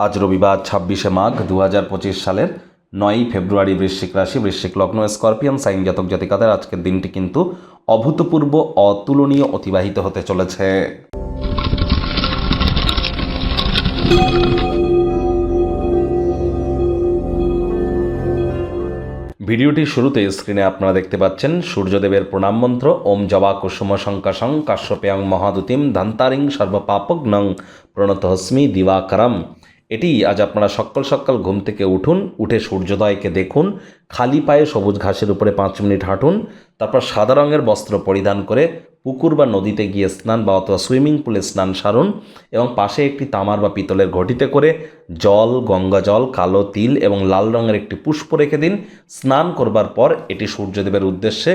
আজ রবিবার ২৬শে মাঘ ২০২৫ সালের ৯ই ফেব্রুয়ারি বৃশ্চিক রাশি বৃশ্চিক লগ্ন স্করপিয়ান সাইন জাতক জাতিকাদের আজকের দিনটি কিন্তু অভূতপূর্ব অতুলনীয় অতিবাহিত হতে চলেছে। ভিডিওটির শুরুতে স্ক্রিনে আপনারা দেখতে পাচ্ছেন সূর্যদেবের প্রণাম মন্ত্র ওম জবা কুসুম শঙ্কাশং কাশ্যপেয়ং মহাদুতিম ধান্তারিং সর্বপাপগ্নং প্রণতহস্মি দিবাকরম। এটি আজ আপনারা সকাল সকাল ঘুম থেকে উঠুন, উঠে সূর্যোদয়কে দেখুন, খালি পায়ে সবুজ ঘাসের উপরে 5 মিনিট হাঁটুন, তারপর সাদা রঙের বস্ত্র পরিধান করে পুকুর বা নদীতে গিয়ে স্নান বা অথবা সুইমিং পুলে স্নান সারুন এবং পাশে একটি তামার বা পিতলের ঘটিতে করে জল, গঙ্গা জল, কালো তিল এবং লাল রঙের একটি পুষ্প রেখে দিন। স্নান করবার পর এটি সূর্যদেবের উদ্দেশ্যে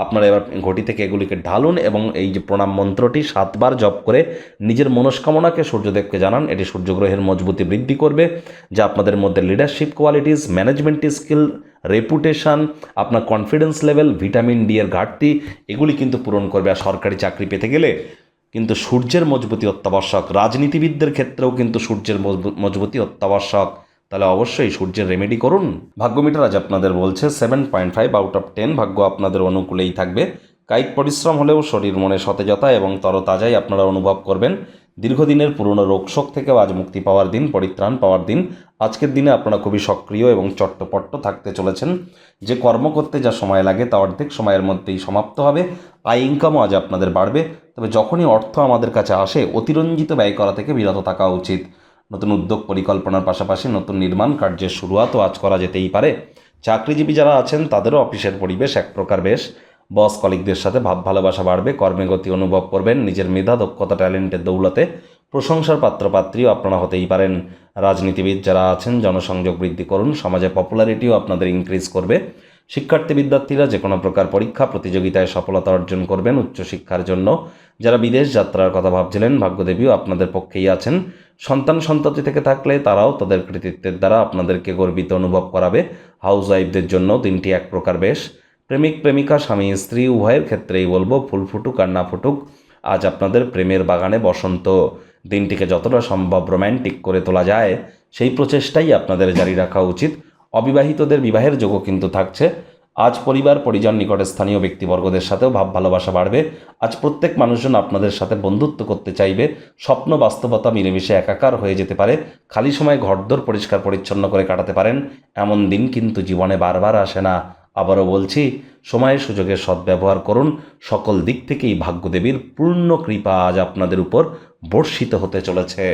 আপনারা এবার ঘটি থেকে এগুলিকে ঢালুন এবং এই যে প্রণাম মন্ত্রটি 7 বার জপ করে নিজের মনস্কামনাকে সূর্যদেবকে জানান। এটি সূর্যগ্রহের মজবুতি বৃদ্ধি করবে, যা আপনাদের মধ্যে leadership qualities, management skill, reputation, আপনার কনফিডেন্স লেভেল, ভিটামিন ডি এর ঘাটতি এগুলি কিন্তু পূরণ করবে। আর সরকারি চাকরি পেতে গেলে কিন্তু সূর্যের মজবুতি অত্যাবশ্যক। রাজনীতিবিদদের ক্ষেত্রেও কিন্তু সূর্যের মজবুতি অত্যাবশ্যক। তাহলে অবশ্যই সূর্যের রেমেডি করুন। ভাগ্য মিটার আজ আপনাদের বলছে 7.5 আউট অফ 10। ভাগ্য আপনাদের অনুকূলেই থাকবে। কায়িক পরিশ্রম হলেও শরীর মনে সতেজতা এবং তরতাজাই আপনারা অনুভব করবেন। দীর্ঘদিনের পুরনো রোগশোক থেকেও আজ মুক্তি পাওয়ার দিন, পরিত্রাণ পাওয়ার দিন। আজকের দিনে আপনারা খুবই সক্রিয় এবং চট্টপট্ট থাকতে চলেছেন। যে কর্ম করতে যা সময় লাগে তা অর্ধেক সময়ের মধ্যেই সমাপ্ত হবে। আয় ইনকামও আজ আপনাদের বাড়বে। তবে যখনই অর্থ আমাদের কাছে আসে অতিরঞ্জিত ব্যয় করা থেকে বিরত থাকা উচিত। নতুন উদ্যোগ পরিকল্পনার পাশাপাশি নতুন নির্মাণ কার্যের শুরুয়াতও আজ করা যেতেই পারে। চাকরিজীবী যারা আছেন তাদেরও অফিসের পরিবেশ এক প্রকার বেশ। বস কলিগদের সাথে ভাব ভালোবাসা বাড়বে, কর্মে গতি অনুভব করবেন। নিজের মেধা, দক্ষতা, ট্যালেন্টের দৌলতে প্রশংসার পাত্রপাত্রীও আপনারা হতেই পারেন। রাজনীতিবিদ যারা আছেন জনসংযোগ বৃদ্ধি করুন, সমাজে পপুলারিটিও আপনাদের ইনক্রিজ করবে। শিক্ষার্থী বিদ্যার্থীরা যে কোনো প্রকার পরীক্ষা প্রতিযোগিতায় সফলতা অর্জন করবেন। উচ্চশিক্ষার জন্য যারা বিদেশ যাত্রার কথা ভাবছিলেন ভাগ্যদেবীও আপনাদের পক্ষেই আছেন। সন্ততি থেকে থাকলে তারাও তাদের কৃতিত্বের দ্বারা আপনাদেরকে গর্বিত অনুভব করাবে। হাউস ওয়াইফদের জন্য দিনটি এক প্রকার বেশ। প্রেমিক প্রেমিকা, স্বামী স্ত্রী উভয়ের ক্ষেত্রেই বলবো ফুল ফুটুক আর না ফুটুক, আজ আপনাদের প্রেমের বাগানে বসন্ত। দিনটিকে যতটা সম্ভব রোম্যান্টিক করে তোলা যায় সেই প্রচেষ্টাই আপনাদের জারি রাখা উচিত। অবিবাহিতদের বিবাহের যোগও কিন্তু থাকছে। আজ পরিবার পরিজন নিকটে স্থানীয় ব্যক্তিবর্গদের সাথেও ভাব ভালোবাসা বাড়বে। আজ প্রত্যেক মানুষজন আপনাদের সাথে বন্ধুত্ব করতে চাইবে। স্বপ্ন বাস্তবতা মিলেমিশে একাকার হয়ে যেতে পারে। খালি সময় ঘরদোর পরিষ্কার পরিচ্ছন্ন করে কাটাতে পারেন। এমন দিন কিন্তু জীবনে বারবার আসে না। আবারও বলছি, সময়ের সুযোগের সদ্ব্যবহার করুন। সকল দিক থেকেই ভাগ্যদেবীর পূর্ণ কৃপা আজ আপনাদের উপর বর্ষিত হতে চলেছে।